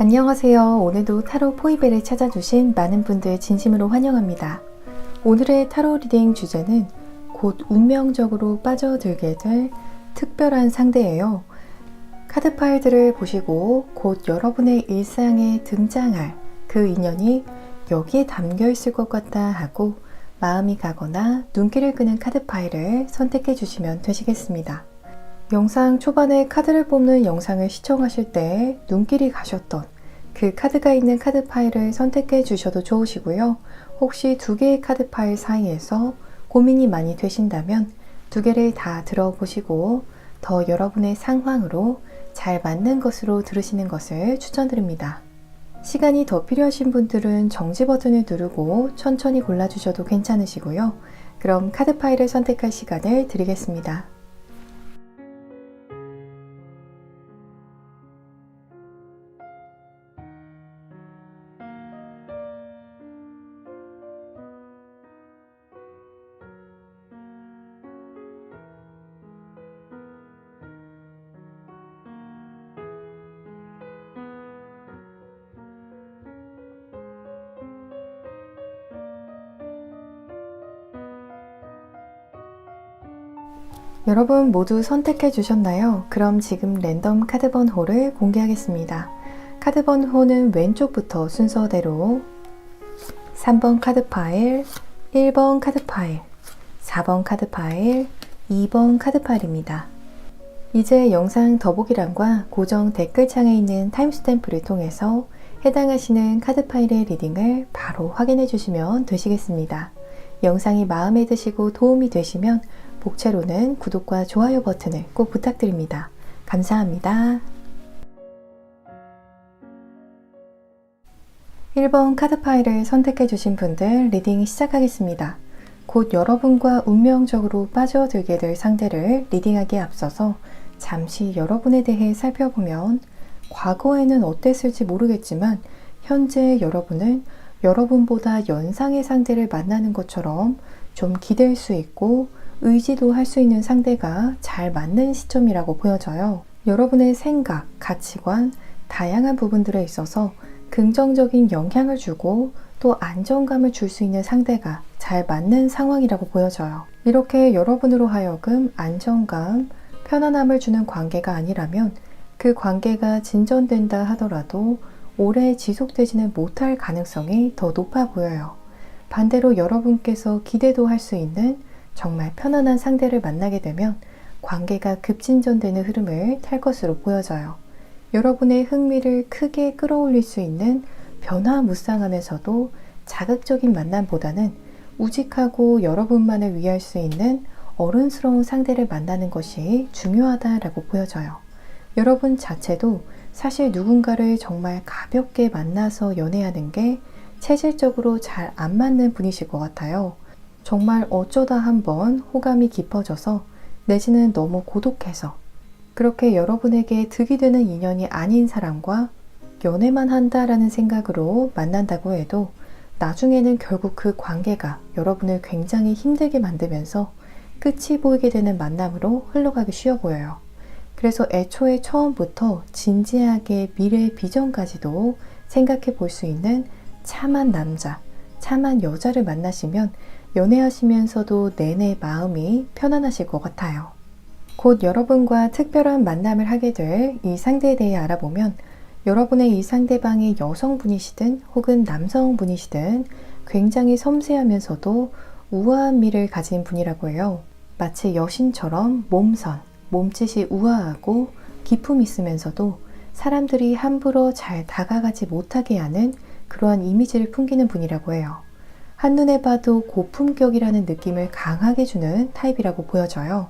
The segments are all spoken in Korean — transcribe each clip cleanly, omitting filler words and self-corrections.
안녕하세요. 오늘도 타로 포이벨을 찾아주신 많은 분들 진심으로 환영합니다. 오늘의 타로 리딩 주제는 곧 운명적으로 빠져들게 될 특별한 상대예요. 카드 파일들을 보시고 곧 여러분의 일상에 등장할 그 인연이 여기에 담겨 있을 것 같다 하고 마음이 가거나 눈길을 끄는 카드 파일을 선택해 주시면 되시겠습니다. 영상 초반에 카드를 뽑는 영상을 시청하실 때 눈길이 가셨던 그 카드가 있는 카드 파일을 선택해 주셔도 좋으시고요. 혹시 두 개의 카드 파일 사이에서 고민이 많이 되신다면 두 개를 다 들어보시고 더 여러분의 상황으로 잘 맞는 것으로 들으시는 것을 추천드립니다. 시간이 더 필요하신 분들은 정지 버튼을 누르고 천천히 골라주셔도 괜찮으시고요. 그럼 카드 파일을 선택할 시간을 드리겠습니다. 여러분 모두 선택해 주셨나요? 그럼 지금 랜덤 카드 번호를 공개하겠습니다. 카드 번호는 왼쪽부터 순서대로 3번 카드 파일, 1번 카드 파일, 4번 카드 파일, 2번 카드 파일입니다. 이제 영상 더보기란과 고정 댓글창에 있는 타임스탬프를 통해서 해당하시는 카드 파일의 리딩을 바로 확인해 주시면 되시겠습니다. 영상이 마음에 드시고 도움이 되시면 복채로는 구독과 좋아요 버튼을 꼭 부탁드립니다. 감사합니다. 1번 카드 파일을 선택해 주신 분들 리딩 시작하겠습니다. 곧 여러분과 운명적으로 빠져들게 될 상대를 리딩하기에 앞서서 잠시 여러분에 대해 살펴보면 과거에는 어땠을지 모르겠지만 현재 여러분은 여러분보다 연상의 상대를 만나는 것처럼 좀 기댈 수 있고 의지도 할 수 있는 상대가 잘 맞는 시점이라고 보여져요. 여러분의 생각, 가치관, 다양한 부분들에 있어서 긍정적인 영향을 주고 또 안정감을 줄 수 있는 상대가 잘 맞는 상황이라고 보여져요. 이렇게 여러분으로 하여금 안정감, 편안함을 주는 관계가 아니라면 그 관계가 진전된다 하더라도 오래 지속되지는 못할 가능성이 더 높아 보여요. 반대로 여러분께서 기대도 할 수 있는 정말 편안한 상대를 만나게 되면 관계가 급진전되는 흐름을 탈 것으로 보여져요. 여러분의 흥미를 크게 끌어올릴 수 있는 변화무쌍하면서도 자극적인 만남보다는 우직하고 여러분만을 위할 수 있는 어른스러운 상대를 만나는 것이 중요하다라고 보여져요. 여러분 자체도 사실 누군가를 정말 가볍게 만나서 연애하는 게 체질적으로 잘 안 맞는 분이실 것 같아요. 정말 어쩌다 한번 호감이 깊어져서 내지는 너무 고독해서 그렇게 여러분에게 득이 되는 인연이 아닌 사람과 연애만 한다라는 생각으로 만난다고 해도 나중에는 결국 그 관계가 여러분을 굉장히 힘들게 만들면서 끝이 보이게 되는 만남으로 흘러가기 쉬워 보여요. 그래서 애초에 처음부터 진지하게 미래의 비전까지도 생각해 볼 수 있는 참한 남자, 참한 여자를 만나시면 연애하시면서도 내내 마음이 편안하실 것 같아요. 곧 여러분과 특별한 만남을 하게 될 이 상대에 대해 알아보면 여러분의 이 상대방이 여성분이시든 혹은 남성분이시든 굉장히 섬세하면서도 우아한 미를 가진 분이라고 해요. 마치 여신처럼 몸짓이 우아하고 기품 있으면서도 사람들이 함부로 잘 다가가지 못하게 하는 그러한 이미지를 풍기는 분이라고 해요. 한눈에 봐도 고품격이라는 느낌을 강하게 주는 타입이라고 보여져요.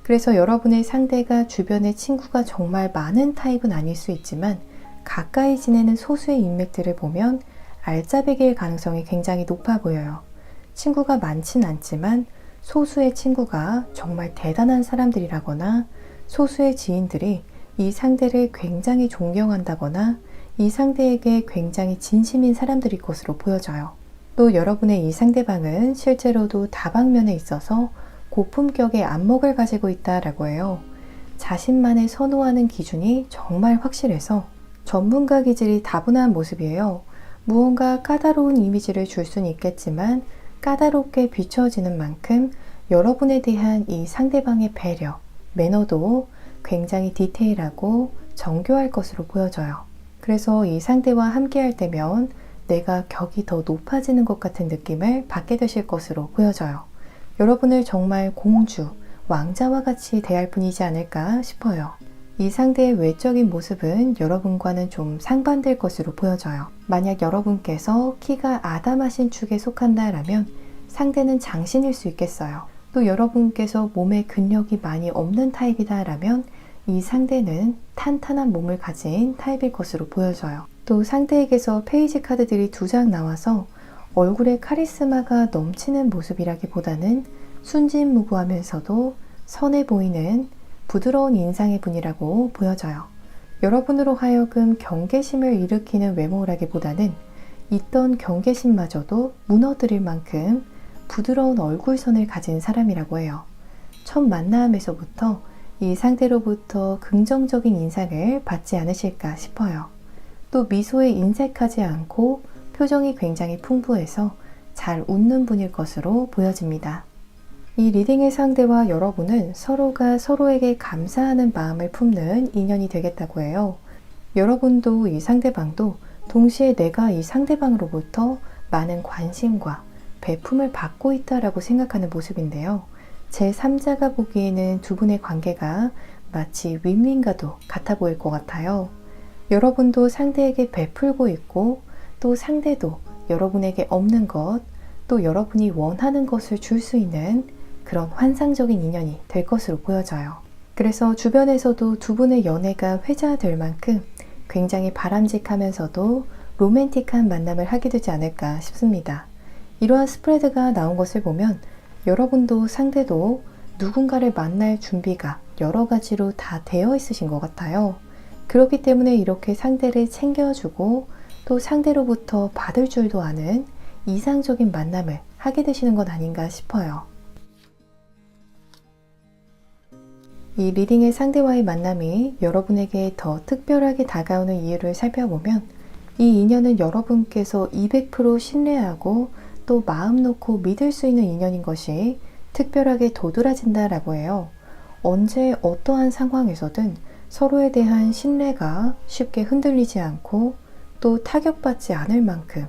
그래서 여러분의 상대가 주변에 친구가 정말 많은 타입은 아닐 수 있지만 가까이 지내는 소수의 인맥들을 보면 알짜배기일 가능성이 굉장히 높아 보여요. 친구가 많진 않지만 소수의 친구가 정말 대단한 사람들이라거나 소수의 지인들이 이 상대를 굉장히 존경한다거나 이 상대에게 굉장히 진심인 사람들일 것으로 보여져요. 또 여러분의 이 상대방은 실제로도 다방면에 있어서 고품격의 안목을 가지고 있다라고 해요. 자신만의 선호하는 기준이 정말 확실해서 전문가 기질이 다분한 모습이에요. 무언가 까다로운 이미지를 줄 수는 있겠지만 까다롭게 비춰지는 만큼 여러분에 대한 이 상대방의 배려, 매너도 굉장히 디테일하고 정교할 것으로 보여져요. 그래서 이 상대와 함께 할 때면 내가 격이 더 높아지는 것 같은 느낌을 받게 되실 것으로 보여져요. 여러분을 정말 공주, 왕자와 같이 대할 분이지 않을까 싶어요. 이 상대의 외적인 모습은 여러분과는 좀 상반될 것으로 보여져요. 만약 여러분께서 키가 아담하신 축에 속한다라면 상대는 장신일 수 있겠어요. 또 여러분께서 몸에 근력이 많이 없는 타입이다라면 이 상대는 탄탄한 몸을 가진 타입일 것으로 보여져요. 또 상대에게서 페이지 카드들이 2장 나와서 얼굴에 카리스마가 넘치는 모습이라기보다는 순진무구하면서도 선해 보이는 부드러운 인상의 분이라고 보여져요. 여러분으로 하여금 경계심을 일으키는 외모라기보다는 있던 경계심마저도 무너뜨릴 만큼 부드러운 얼굴선을 가진 사람이라고 해요. 첫 만남에서부터 이 상대로부터 긍정적인 인상을 받지 않으실까 싶어요. 또 미소에 인색하지 않고 표정이 굉장히 풍부해서 잘 웃는 분일 것으로 보여집니다. 이 리딩의 상대와 여러분은 서로가 서로에게 감사하는 마음을 품는 인연이 되겠다고 해요. 여러분도 이 상대방도 동시에 내가 이 상대방으로부터 많은 관심과 배품을 받고 있다라고 생각하는 모습인데요. 제3자가 보기에는 두 분의 관계가 마치 윈윈과도 같아 보일 것 같아요. 여러분도 상대에게 베풀고 있고 또 상대도 여러분에게 없는 것, 또 여러분이 원하는 것을 줄 수 있는 그런 환상적인 인연이 될 것으로 보여져요. 그래서 주변에서도 두 분의 연애가 회자될 만큼 굉장히 바람직하면서도 로맨틱한 만남을 하게 되지 않을까 싶습니다. 이러한 스프레드가 나온 것을 보면 여러분도 상대도 누군가를 만날 준비가 여러 가지로 다 되어 있으신 것 같아요. 그렇기 때문에 이렇게 상대를 챙겨주고 또 상대로부터 받을 줄도 아는 이상적인 만남을 하게 되시는 것 아닌가 싶어요. 이 리딩의 상대와의 만남이 여러분에게 더 특별하게 다가오는 이유를 살펴보면 이 인연은 여러분께서 200% 신뢰하고 또 마음 놓고 믿을 수 있는 인연인 것이 특별하게 도드라진다라고 해요. 언제 어떠한 상황에서든 서로에 대한 신뢰가 쉽게 흔들리지 않고 또 타격받지 않을 만큼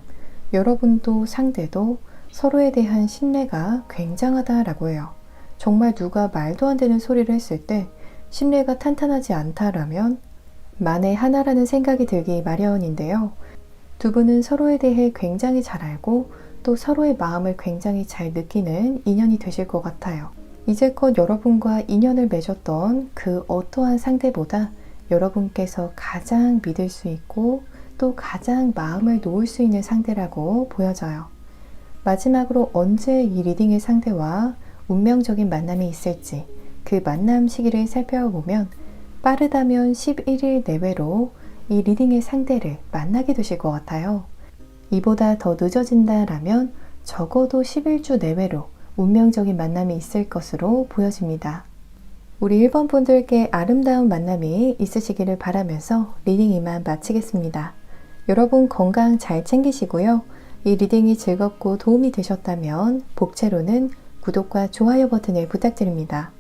여러분도 상대도 서로에 대한 신뢰가 굉장하다라고 해요. 정말 누가 말도 안 되는 소리를 했을 때 신뢰가 탄탄하지 않다라면 만에 하나라는 생각이 들기 마련인데요. 두 분은 서로에 대해 굉장히 잘 알고 또 서로의 마음을 굉장히 잘 느끼는 인연이 되실 것 같아요. 이제껏 여러분과 인연을 맺었던 그 어떠한 상대보다 여러분께서 가장 믿을 수 있고 또 가장 마음을 놓을 수 있는 상대라고 보여져요. 마지막으로 언제 이 리딩의 상대와 운명적인 만남이 있을지 그 만남 시기를 살펴보면 빠르다면 11일 내외로 이 리딩의 상대를 만나게 되실 것 같아요. 이보다 더 늦어진다라면 적어도 11주 내외로 운명적인 만남이 있을 것으로 보여집니다. 우리 1번 분들께 아름다운 만남이 있으시기를 바라면서 리딩 이만 마치겠습니다. 여러분 건강 잘 챙기시고요. 이 리딩이 즐겁고 도움이 되셨다면 복채로는 구독과 좋아요 버튼을 부탁드립니다.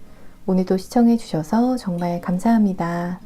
오늘도 시청해 주셔서 정말 감사합니다.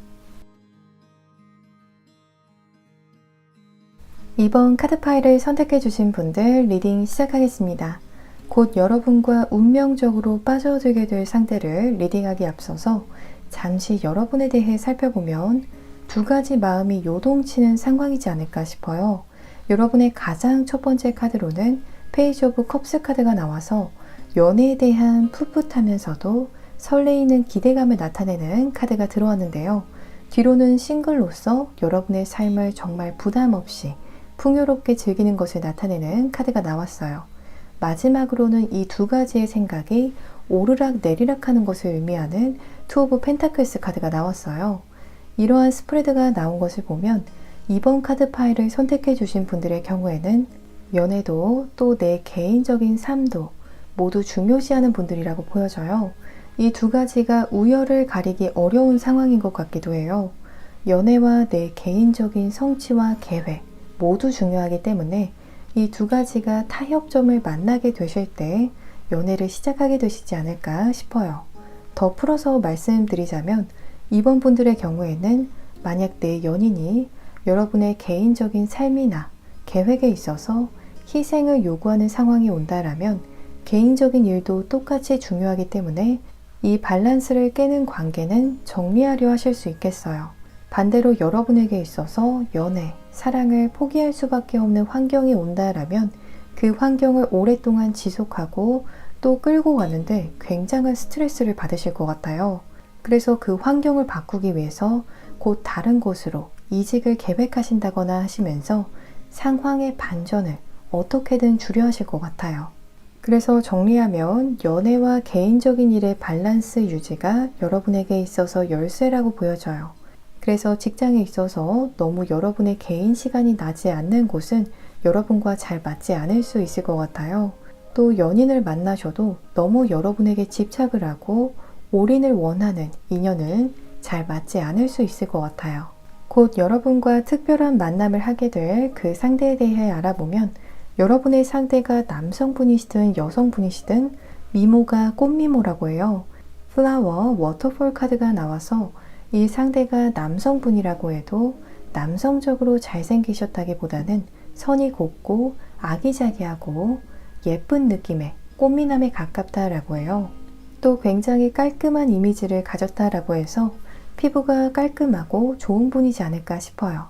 2번 카드 파일을 선택해 주신 분들 리딩 시작하겠습니다. 곧 여러분과 운명적으로 빠져들게 될 상대를 리딩하기 앞서서 잠시 여러분에 대해 살펴보면 두 가지 마음이 요동치는 상황이지 않을까 싶어요. 여러분의 가장 첫 번째 카드로는 페이지 오브 컵스 카드가 나와서 연애에 대한 풋풋하면서도 설레이는 기대감을 나타내는 카드가 들어왔는데요. 뒤로는 싱글로서 여러분의 삶을 정말 부담 없이 풍요롭게 즐기는 것을 나타내는 카드가 나왔어요. 마지막으로는 이 두 가지의 생각이 오르락 내리락 하는 것을 의미하는 투 오브 펜타클스 카드가 나왔어요. 이러한 스프레드가 나온 것을 보면 2번 카드 파일을 선택해 주신 분들의 경우에는 연애도 또 내 개인적인 삶도 모두 중요시하는 분들이라고 보여져요. 이 두 가지가 우열을 가리기 어려운 상황인 것 같기도 해요. 연애와 내 개인적인 성취와 계획 모두 중요하기 때문에 이 두 가지가 타협점을 만나게 되실 때 연애를 시작하게 되시지 않을까 싶어요. 더 풀어서 말씀드리자면 2번 분들의 경우에는 만약 내 연인이 여러분의 개인적인 삶이나 계획에 있어서 희생을 요구하는 상황이 온다라면 개인적인 일도 똑같이 중요하기 때문에 이 밸런스를 깨는 관계는 정리하려 하실 수 있겠어요. 반대로 여러분에게 있어서 연애, 사랑을 포기할 수밖에 없는 환경이 온다라면 그 환경을 오랫동안 지속하고 또 끌고 가는데 굉장한 스트레스를 받으실 것 같아요. 그래서 그 환경을 바꾸기 위해서 곧 다른 곳으로 이직을 계획하신다거나 하시면서 상황의 반전을 어떻게든 주려 하실 것 같아요. 그래서 정리하면 연애와 개인적인 일의 밸런스 유지가 여러분에게 있어서 열쇠라고 보여져요. 그래서 직장에 있어서 너무 여러분의 개인 시간이 나지 않는 곳은 여러분과 잘 맞지 않을 수 있을 것 같아요. 또 연인을 만나셔도 너무 여러분에게 집착을 하고 올인을 원하는 인연은 잘 맞지 않을 수 있을 것 같아요. 곧 여러분과 특별한 만남을 하게 될 그 상대에 대해 알아보면 여러분의 상대가 남성분이시든 여성분이시든 미모가 꽃미모라고 해요. 플라워, 워터폴 카드가 나와서 이 상대가 남성분이라고 해도 남성적으로 잘생기셨다기보다는 선이 곱고 아기자기하고 예쁜 느낌의 꽃미남에 가깝다라고 해요. 또 굉장히 깔끔한 이미지를 가졌다라고 해서 피부가 깔끔하고 좋은 분이지 않을까 싶어요.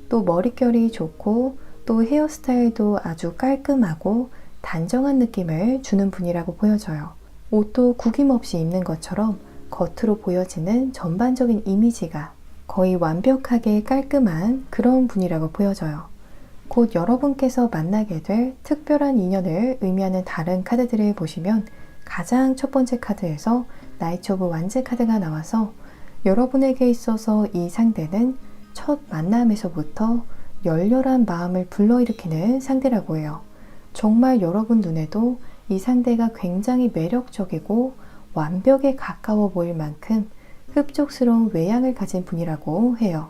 또 머릿결이 좋고 또 헤어스타일도 아주 깔끔하고 단정한 느낌을 주는 분이라고 보여져요. 옷도 구김없이 입는 것처럼 겉으로 보여지는 전반적인 이미지가 거의 완벽하게 깔끔한 그런 분이라고 보여져요. 곧 여러분께서 만나게 될 특별한 인연을 의미하는 다른 카드들을 보시면 가장 첫 번째 카드에서 나이트 오브 완즈 카드가 나와서 여러분에게 있어서 이 상대는 첫 만남에서부터 열렬한 마음을 불러일으키는 상대라고 해요. 정말 여러분 눈에도 이 상대가 굉장히 매력적이고 완벽에 가까워 보일 만큼 흡족스러운 외양을 가진 분이라고 해요.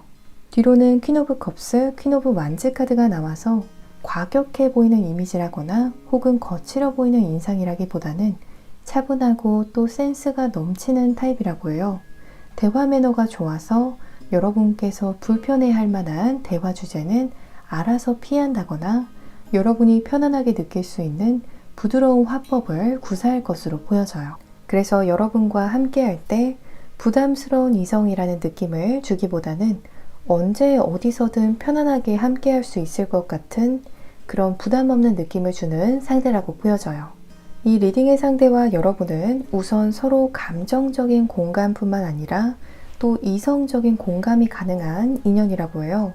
뒤로는 퀸 오브 컵스, 퀸 오브 완즈 카드가 나와서 과격해 보이는 이미지라거나 혹은 거칠어 보이는 인상이라기보다는 차분하고 또 센스가 넘치는 타입이라고 해요. 대화 매너가 좋아서 여러분께서 불편해할 만한 대화 주제는 알아서 피한다거나 여러분이 편안하게 느낄 수 있는 부드러운 화법을 구사할 것으로 보여져요. 그래서 여러분과 함께할 때 부담스러운 이성이라는 느낌을 주기보다는 언제 어디서든 편안하게 함께할 수 있을 것 같은 그런 부담 없는 느낌을 주는 상대라고 보여져요. 이 리딩의 상대와 여러분은 우선 서로 감정적인 공감뿐만 아니라 또 이성적인 공감이 가능한 인연이라고 해요.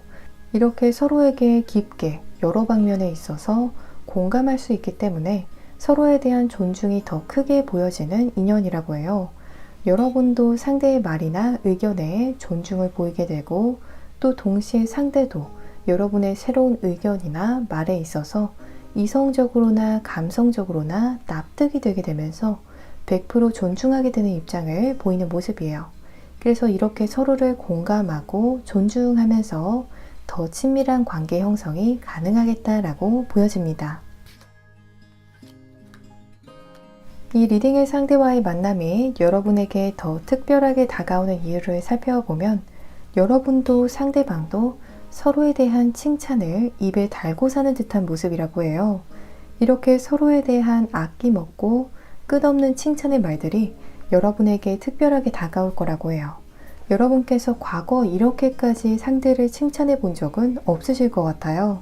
이렇게 서로에게 깊게 여러 방면에 있어서 공감할 수 있기 때문에 서로에 대한 존중이 더 크게 보여지는 인연이라고 해요. 여러분도 상대의 말이나 의견에 존중을 보이게 되고 또 동시에 상대도 여러분의 새로운 의견이나 말에 있어서 이성적으로나 감성적으로나 납득이 되게 되면서 100% 존중하게 되는 입장을 보이는 모습이에요. 그래서 이렇게 서로를 공감하고 존중하면서 더 친밀한 관계 형성이 가능하겠다라고 보여집니다. 이 리딩의 상대와의 만남이 여러분에게 더 특별하게 다가오는 이유를 살펴보면 여러분도 상대방도 서로에 대한 칭찬을 입에 달고 사는 듯한 모습이라고 해요. 이렇게 서로에 대한 아낌없고 끝없는 칭찬의 말들이 여러분에게 특별하게 다가올 거라고 해요. 여러분께서 과거 이렇게까지 상대를 칭찬해 본 적은 없으실 것 같아요.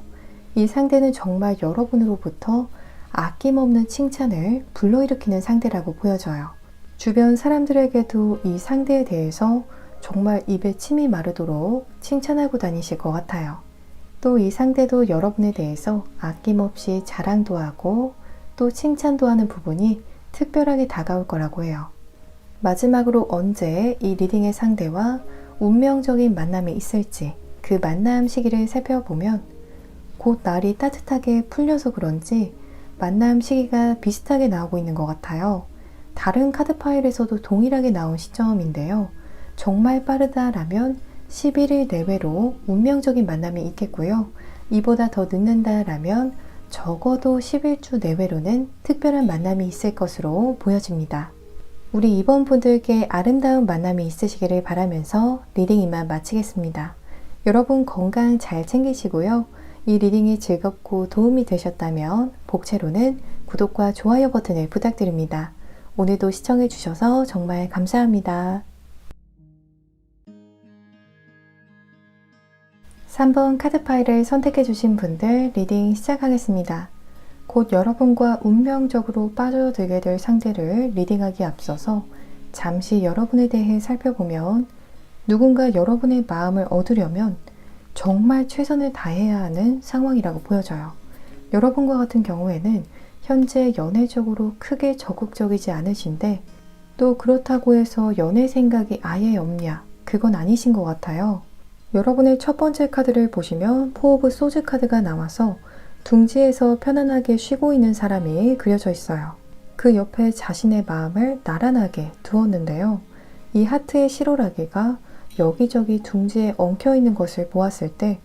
이 상대는 정말 여러분으로부터 아낌없는 칭찬을 불러일으키는 상대라고 보여져요. 주변 사람들에게도 이 상대에 대해서 정말 입에 침이 마르도록 칭찬하고 다니실 것 같아요. 또 이 상대도 여러분에 대해서 아낌없이 자랑도 하고 또 칭찬도 하는 부분이 특별하게 다가올 거라고 해요. 마지막으로 언제 이 리딩의 상대와 운명적인 만남이 있을지 그 만남 시기를 살펴보면 곧 날이 따뜻하게 풀려서 그런지 만남 시기가 비슷하게 나오고 있는 것 같아요. 다른 카드 파일에서도 동일하게 나온 시점인데요. 정말 빠르다라면 11일 내외로 운명적인 만남이 있겠고요. 이보다 더 늦는다라면 적어도 11주 내외로는 특별한 만남이 있을 것으로 보여집니다. 우리 이번 분들께 아름다운 만남이 있으시기를 바라면서 리딩 이만 마치겠습니다. 여러분 건강 잘 챙기시고요. 이 리딩이 즐겁고 도움이 되셨다면 복채로는 구독과 좋아요 버튼을 부탁드립니다. 오늘도 시청해 주셔서 정말 감사합니다. 3번 카드 파일을 선택해 주신 분들 리딩 시작하겠습니다. 곧 여러분과 운명적으로 빠져들게 될 상대를 리딩하기에 앞서서 잠시 여러분에 대해 살펴보면 누군가 여러분의 마음을 얻으려면 정말 최선을 다해야 하는 상황이라고 보여져요. 여러분과 같은 경우에는 현재 연애적으로 크게 적극적이지 않으신데 또 그렇다고 해서 연애 생각이 아예 없냐? 그건 아니신 것 같아요. 여러분의 첫 번째 카드를 보시면 포 오브 소즈 카드가 나와서 둥지에서 편안하게 쉬고 있는 사람이 그려져 있어요. 그 옆에 자신의 마음을 나란하게 두었는데요. 이 하트의 실오라기가 여기저기 둥지에 엉켜있는 것을 보았을 때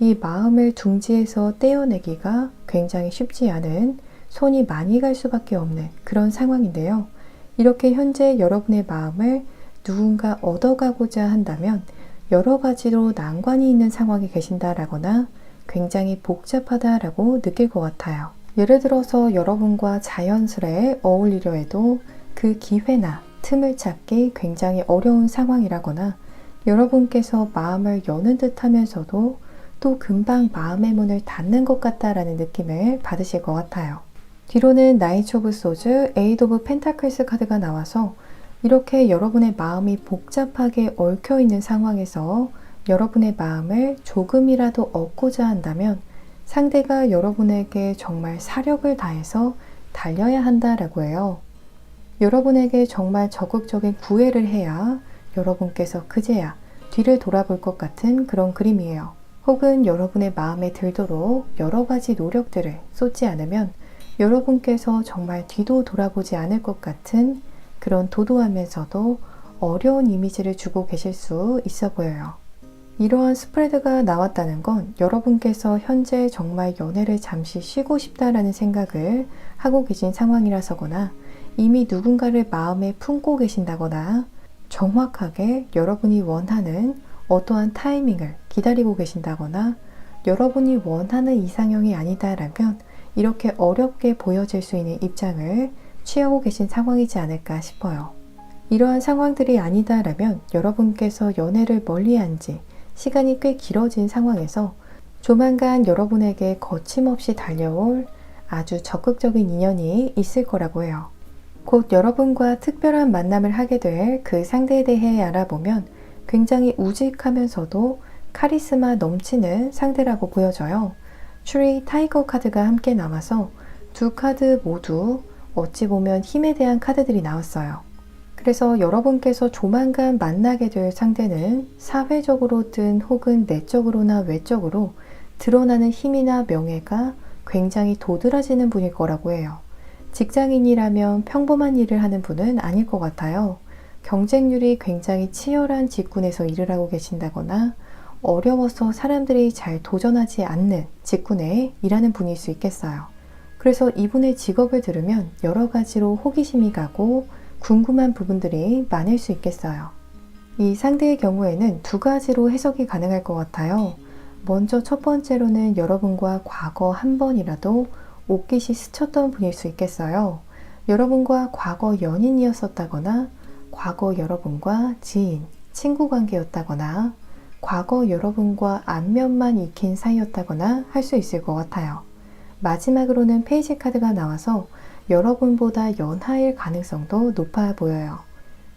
이 마음을 둥지에서 떼어내기가 굉장히 쉽지 않은 손이 많이 갈 수밖에 없는 그런 상황인데요. 이렇게 현재 여러분의 마음을 누군가 얻어가고자 한다면 여러 가지로 난관이 있는 상황에 계신다라거나 굉장히 복잡하다라고 느낄 것 같아요. 예를 들어서 여러분과 자연스레 어울리려 해도 그 기회나 틈을 찾기 굉장히 어려운 상황이라거나 여러분께서 마음을 여는 듯 하면서도 또 금방 마음의 문을 닫는 것 같다라는 느낌을 받으실 것 같아요. 뒤로는 나이트 오브 소즈, 에이드 오브 펜타클스 카드가 나와서 이렇게 여러분의 마음이 복잡하게 얽혀있는 상황에서 여러분의 마음을 조금이라도 얻고자 한다면 상대가 여러분에게 정말 사력을 다해서 달려야 한다라고 해요. 여러분에게 정말 적극적인 구애를 해야 여러분께서 그제야 뒤를 돌아볼 것 같은 그런 그림이에요. 혹은 여러분의 마음에 들도록 여러 가지 노력들을 쏟지 않으면 여러분께서 정말 뒤도 돌아보지 않을 것 같은 그런 도도하면서도 어려운 이미지를 주고 계실 수 있어 보여요. 이러한 스프레드가 나왔다는 건 여러분께서 현재 정말 연애를 잠시 쉬고 싶다라는 생각을 하고 계신 상황이라서거나 이미 누군가를 마음에 품고 계신다거나 정확하게 여러분이 원하는 어떠한 타이밍을 기다리고 계신다거나 여러분이 원하는 이상형이 아니다라면 이렇게 어렵게 보여질 수 있는 입장을 취하고 계신 상황이지 않을까 싶어요. 이러한 상황들이 아니다라면 여러분께서 연애를 멀리한 지 시간이 꽤 길어진 상황에서 조만간 여러분에게 거침없이 달려올 아주 적극적인 인연이 있을 거라고 해요. 곧 여러분과 특별한 만남을 하게 될 그 상대에 대해 알아보면 굉장히 우직하면서도 카리스마 넘치는 상대라고 보여져요. 추리 타이거 카드가 함께 나와서 두 카드 모두 어찌 보면 힘에 대한 카드들이 나왔어요. 그래서 여러분께서 조만간 만나게 될 상대는 사회적으로든 혹은 내적으로나 외적으로 드러나는 힘이나 명예가 굉장히 도드라지는 분일 거라고 해요. 직장인이라면 평범한 일을 하는 분은 아닐 것 같아요. 경쟁률이 굉장히 치열한 직군에서 일을 하고 계신다거나 어려워서 사람들이 잘 도전하지 않는 직군에 일하는 분일 수 있겠어요. 그래서 이분의 직업을 들으면 여러 가지로 호기심이 가고 궁금한 부분들이 많을 수 있겠어요. 이 상대의 경우에는 두 가지로 해석이 가능할 것 같아요. 먼저 첫 번째로는 여러분과 과거 한 번이라도 옷깃이 스쳤던 분일 수 있겠어요. 여러분과 과거 연인이었었다거나 과거 여러분과 지인, 친구 관계였다거나 과거 여러분과 안면만 익힌 사이였다거나 할 수 있을 것 같아요. 마지막으로는 페이지 카드가 나와서 여러분보다 연하일 가능성도 높아 보여요.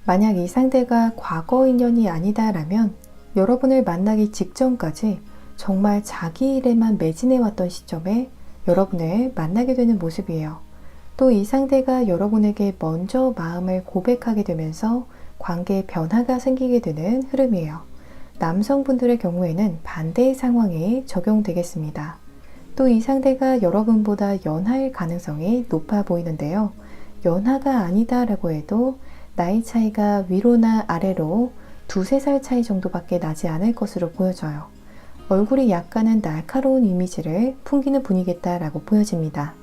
만약 이 상대가 과거 인연이 아니다라면 여러분을 만나기 직전까지 정말 자기 일에만 매진해왔던 시점에 여러분을 만나게 되는 모습이에요. 또 이 상대가 여러분에게 먼저 마음을 고백하게 되면서 관계에 변화가 생기게 되는 흐름이에요. 남성분들의 경우에는 반대의 상황이 적용되겠습니다. 또 이 상대가 여러분보다 연하일 가능성이 높아 보이는데요. 연하가 아니다라고 해도 나이 차이가 위로나 아래로 두세 살 차이 정도밖에 나지 않을 것으로 보여져요. 얼굴이 약간은 날카로운 이미지를 풍기는 분이겠다라고 보여집니다.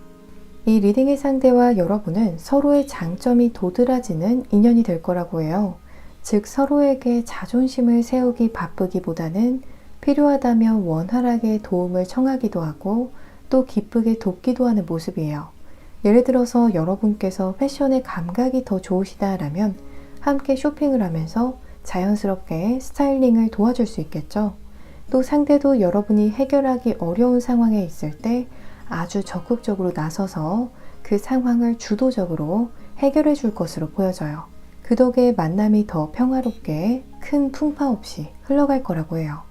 이 리딩의 상대와 여러분은 서로의 장점이 도드라지는 인연이 될 거라고 해요. 즉 서로에게 자존심을 세우기 바쁘기보다는 필요하다면 원활하게 도움을 청하기도 하고 또 기쁘게 돕기도 하는 모습이에요. 예를 들어서 여러분께서 패션에 감각이 더 좋으시다라면 함께 쇼핑을 하면서 자연스럽게 스타일링을 도와줄 수 있겠죠. 또 상대도 여러분이 해결하기 어려운 상황에 있을 때 아주 적극적으로 나서서 그 상황을 주도적으로 해결해 줄 것으로 보여져요. 그 덕에 만남이 더 평화롭게 큰 풍파 없이 흘러갈 거라고 해요.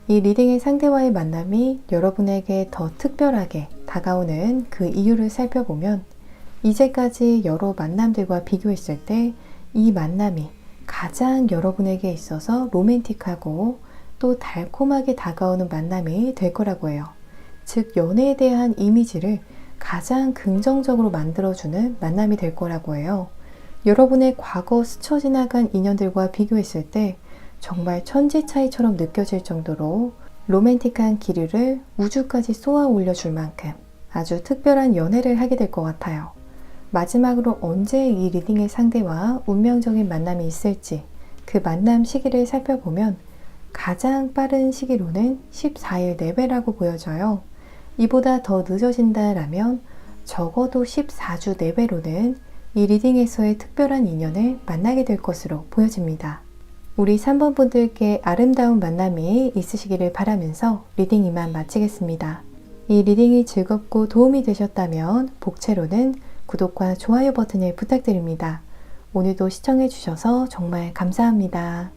이 리딩의 상대와의 만남이 여러분에게 더 특별하게 다가오는 그 이유를 살펴보면 이제까지 여러 만남들과 비교했을 때 이 만남이 가장 여러분에게 있어서 로맨틱하고 또 달콤하게 다가오는 만남이 될 거라고 해요. 즉 연애에 대한 이미지를 가장 긍정적으로 만들어주는 만남이 될 거라고 해요. 여러분의 과거 스쳐 지나간 인연들과 비교했을 때 정말 천지 차이처럼 느껴질 정도로 로맨틱한 기류를 우주까지 쏘아 올려줄 만큼 아주 특별한 연애를 하게 될 것 같아요. 마지막으로 언제 이 리딩의 상대와 운명적인 만남이 있을지 그 만남 시기를 살펴보면 가장 빠른 시기로는 14일 내외라고 보여져요. 이보다 더 늦어진다라면 적어도 14주 내외로는 이 리딩에서의 특별한 인연을 만나게 될 것으로 보여집니다. 우리 3번 분들께 아름다운 만남이 있으시기를 바라면서 리딩 이만 마치겠습니다. 이 리딩이 즐겁고 도움이 되셨다면 복채로는 구독과 좋아요 버튼을 부탁드립니다. 오늘도 시청해 주셔서 정말 감사합니다.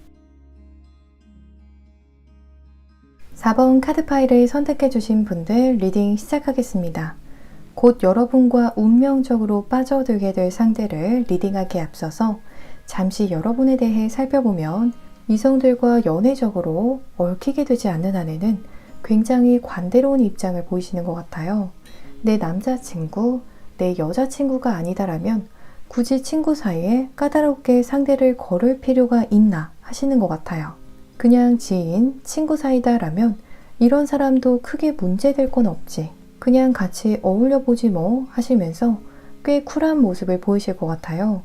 4번 카드 파일을 선택해 주신 분들 리딩 시작하겠습니다. 곧 여러분과 운명적으로 빠져들게 될 상대를 리딩하기에 앞서서 잠시 여러분에 대해 살펴보면 이성들과 연애적으로 얽히게 되지 않는 한에는 굉장히 관대로운 입장을 보이시는 것 같아요. 내 남자친구, 내 여자친구가 아니다라면 굳이 친구 사이에 까다롭게 상대를 거를 필요가 있나 하시는 것 같아요. 그냥 지인, 친구 사이다라면 이런 사람도 크게 문제될 건 없지. 그냥 같이 어울려보지 뭐 하시면서 꽤 쿨한 모습을 보이실 것 같아요.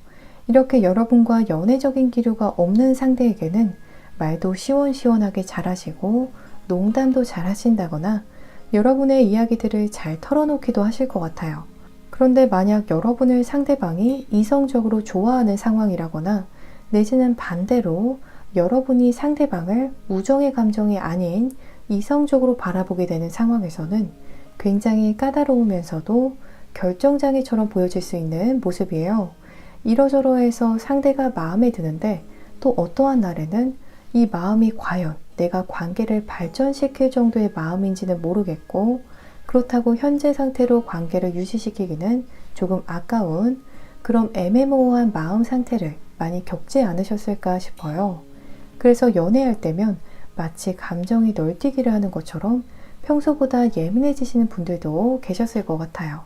이렇게 여러분과 연애적인 기류가 없는 상대에게는 말도 시원시원하게 잘하시고 농담도 잘하신다거나 여러분의 이야기들을 잘 털어놓기도 하실 것 같아요. 그런데 만약 여러분을 상대방이 이성적으로 좋아하는 상황이라거나 내지는 반대로 여러분이 상대방을 우정의 감정이 아닌 이성적으로 바라보게 되는 상황에서는 굉장히 까다로우면서도 결정장애처럼 보여질 수 있는 모습이에요. 이러저러해서 상대가 마음에 드는데 또 어떠한 날에는 이 마음이 과연 내가 관계를 발전시킬 정도의 마음인지는 모르겠고 그렇다고 현재 상태로 관계를 유지시키기는 조금 아까운 그런 애매모호한 마음 상태를 많이 겪지 않으셨을까 싶어요. 그래서 연애할 때면 마치 감정이 널뛰기를 하는 것처럼 평소보다 예민해지시는 분들도 계셨을 것 같아요.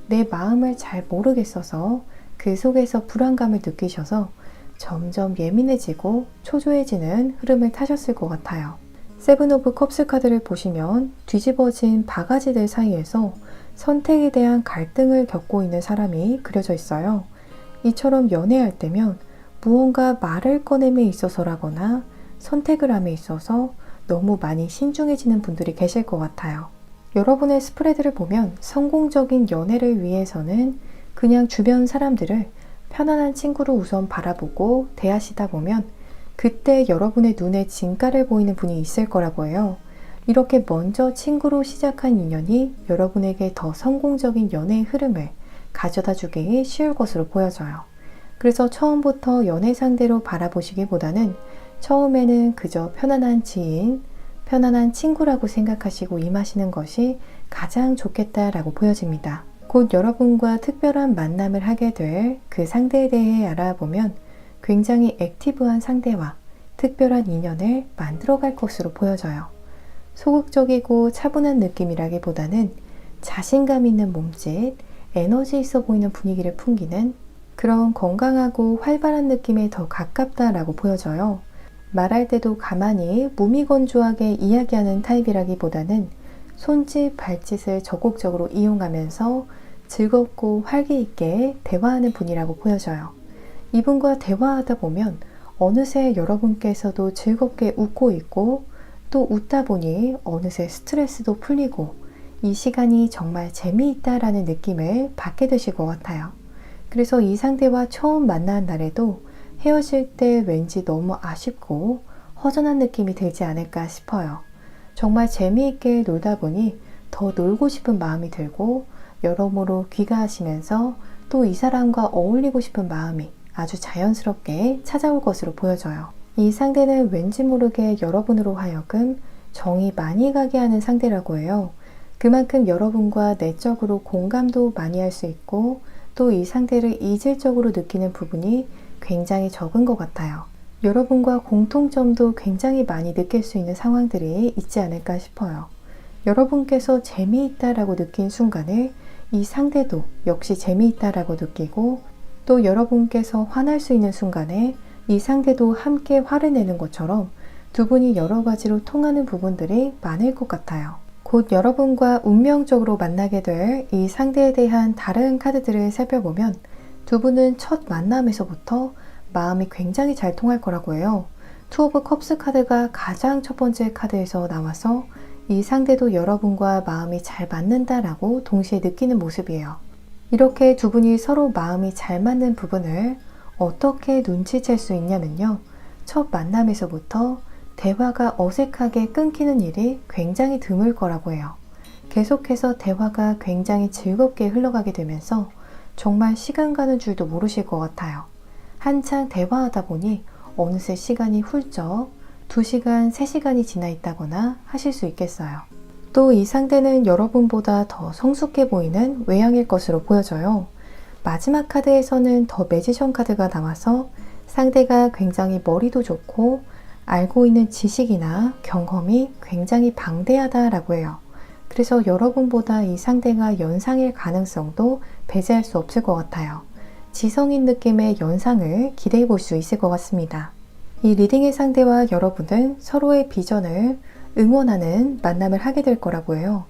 내 마음을 잘 모르겠어서 그 속에서 불안감을 느끼셔서 점점 예민해지고 초조해지는 흐름을 타셨을 것 같아요. 세븐 오브 컵스 카드를 보시면 뒤집어진 바가지들 사이에서 선택에 대한 갈등을 겪고 있는 사람이 그려져 있어요. 이처럼 연애할 때면 무언가 말을 꺼냄에 있어서라거나 선택을 함에 있어서 너무 많이 신중해지는 분들이 계실 것 같아요. 여러분의 스프레드를 보면 성공적인 연애를 위해서는 그냥 주변 사람들을 편안한 친구로 우선 바라보고 대하시다 보면 그때 여러분의 눈에 진가를 보이는 분이 있을 거라고 해요. 이렇게 먼저 친구로 시작한 인연이 여러분에게 더 성공적인 연애의 흐름을 가져다 주기 쉬울 것으로 보여져요. 그래서 처음부터 연애 상대로 바라보시기보다는 처음에는 그저 편안한 지인, 편안한 친구라고 생각하시고 임하시는 것이 가장 좋겠다라고 보여집니다. 곧 여러분과 특별한 만남을 하게 될 그 상대에 대해 알아보면 굉장히 액티브한 상대와 특별한 인연을 만들어갈 것으로 보여져요. 소극적이고 차분한 느낌이라기보다는 자신감 있는 몸짓, 에너지 있어 보이는 분위기를 풍기는 그런 건강하고 활발한 느낌에 더 가깝다라고 보여져요. 말할 때도 가만히 무미건조하게 이야기하는 타입이라기보다는 손짓, 발짓을 적극적으로 이용하면서 즐겁고 활기 있게 대화하는 분이라고 보여져요. 이분과 대화하다 보면 어느새 여러분께서도 즐겁게 웃고 있고 또 웃다 보니 어느새 스트레스도 풀리고 이 시간이 정말 재미있다라는 느낌을 받게 되실 것 같아요. 그래서 이 상대와 처음 만난 날에도 헤어질 때 왠지 너무 아쉽고 허전한 느낌이 들지 않을까 싶어요. 정말 재미있게 놀다 보니 더 놀고 싶은 마음이 들고 여러모로 귀가하시면서 또 이 사람과 어울리고 싶은 마음이 아주 자연스럽게 찾아올 것으로 보여져요. 이 상대는 왠지 모르게 여러분으로 하여금 정이 많이 가게 하는 상대라고 해요. 그만큼 여러분과 내적으로 공감도 많이 할 수 있고 또 이 상대를 이질적으로 느끼는 부분이 굉장히 적은 것 같아요. 여러분과 공통점도 굉장히 많이 느낄 수 있는 상황들이 있지 않을까 싶어요. 여러분께서 재미있다라고 느낀 순간에 이 상대도 역시 재미있다라고 느끼고 또 여러분께서 화날 수 있는 순간에 이 상대도 함께 화를 내는 것처럼 두 분이 여러 가지로 통하는 부분들이 많을 것 같아요. 곧 여러분과 운명적으로 만나게 될 이 상대에 대한 다른 카드들을 살펴보면 두 분은 첫 만남에서부터 마음이 굉장히 잘 통할 거라고 해요. 투 오브 컵스 카드가 가장 첫 번째 카드에서 나와서 이 상대도 여러분과 마음이 잘 맞는다라고 동시에 느끼는 모습이에요. 이렇게 두 분이 서로 마음이 잘 맞는 부분을 어떻게 눈치챌 수 있냐면요. 첫 만남에서부터 대화가 어색하게 끊기는 일이 굉장히 드물 거라고 해요. 계속해서 대화가 굉장히 즐겁게 흘러가게 되면서 정말 시간 가는 줄도 모르실 것 같아요. 한창 대화하다 보니 어느새 시간이 훌쩍 2시간, 3시간이 지나 있다거나 하실 수 있겠어요. 또 이 상대는 여러분보다 더 성숙해 보이는 외향일 것으로 보여져요. 마지막 카드에서는 더 매지션 카드가 나와서 상대가 굉장히 머리도 좋고 알고 있는 지식이나 경험이 굉장히 방대하다라고 해요. 그래서 여러분보다 이 상대가 연상일 가능성도 배제할 수 없을 것 같아요. 지성인 느낌의 연상을 기대해 볼 수 있을 것 같습니다. 이 리딩의 상대와 여러분은 서로의 비전을 응원하는 만남을 하게 될 거라고 해요.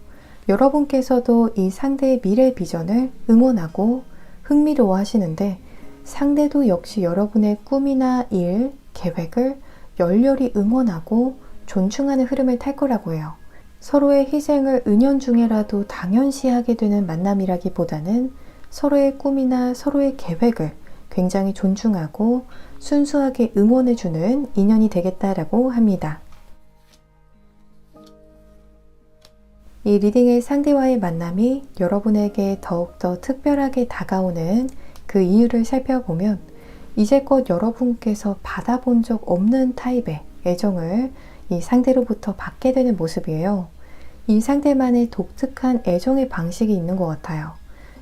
여러분께서도 이 상대의 미래 비전을 응원하고 흥미로워 하시는데 상대도 역시 여러분의 꿈이나 일, 계획을 열렬히 응원하고 존중하는 흐름을 탈 거라고 해요. 서로의 희생을 은연중에라도 당연시하게 되는 만남이라기보다는 서로의 꿈이나 서로의 계획을 굉장히 존중하고 순수하게 응원해주는 인연이 되겠다라고 합니다. 이 리딩의 상대와의 만남이 여러분에게 더욱더 특별하게 다가오는 그 이유를 살펴보면 이제껏 여러분께서 받아본 적 없는 타입의 애정을 이 상대로부터 받게 되는 모습이에요. 이 상대만의 독특한 애정의 방식이 있는 것 같아요.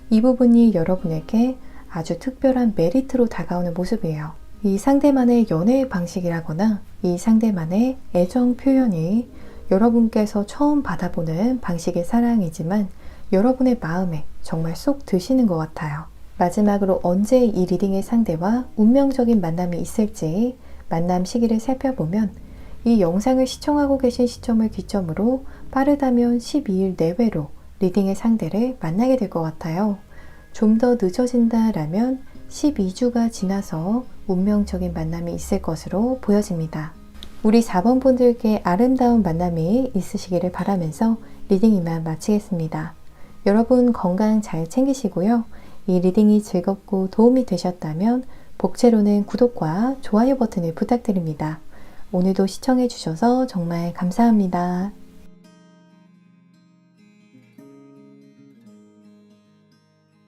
이 부분이 여러분에게 아주 특별한 메리트로 다가오는 모습이에요. 이 상대만의 연애의 방식이라거나 이 상대만의 애정 표현이 여러분께서 처음 받아보는 방식의 사랑이지만 여러분의 마음에 정말 쏙 드시는 것 같아요. 마지막으로 언제 이 리딩의 상대와 운명적인 만남이 있을지 만남 시기를 살펴보면 이 영상을 시청하고 계신 시점을 기점으로 빠르다면 12일 내외로 리딩의 상대를 만나게 될 것 같아요. 좀 더 늦어진다라면 12주가 지나서 운명적인 만남이 있을 것으로 보여집니다. 우리 4번 분들께 아름다운 만남이 있으시기를 바라면서 리딩 이만 마치겠습니다. 여러분 건강 잘 챙기시고요. 이 리딩이 즐겁고 도움이 되셨다면 복채로는 구독과 좋아요 버튼을 부탁드립니다. 오늘도 시청해 주셔서 정말 감사합니다.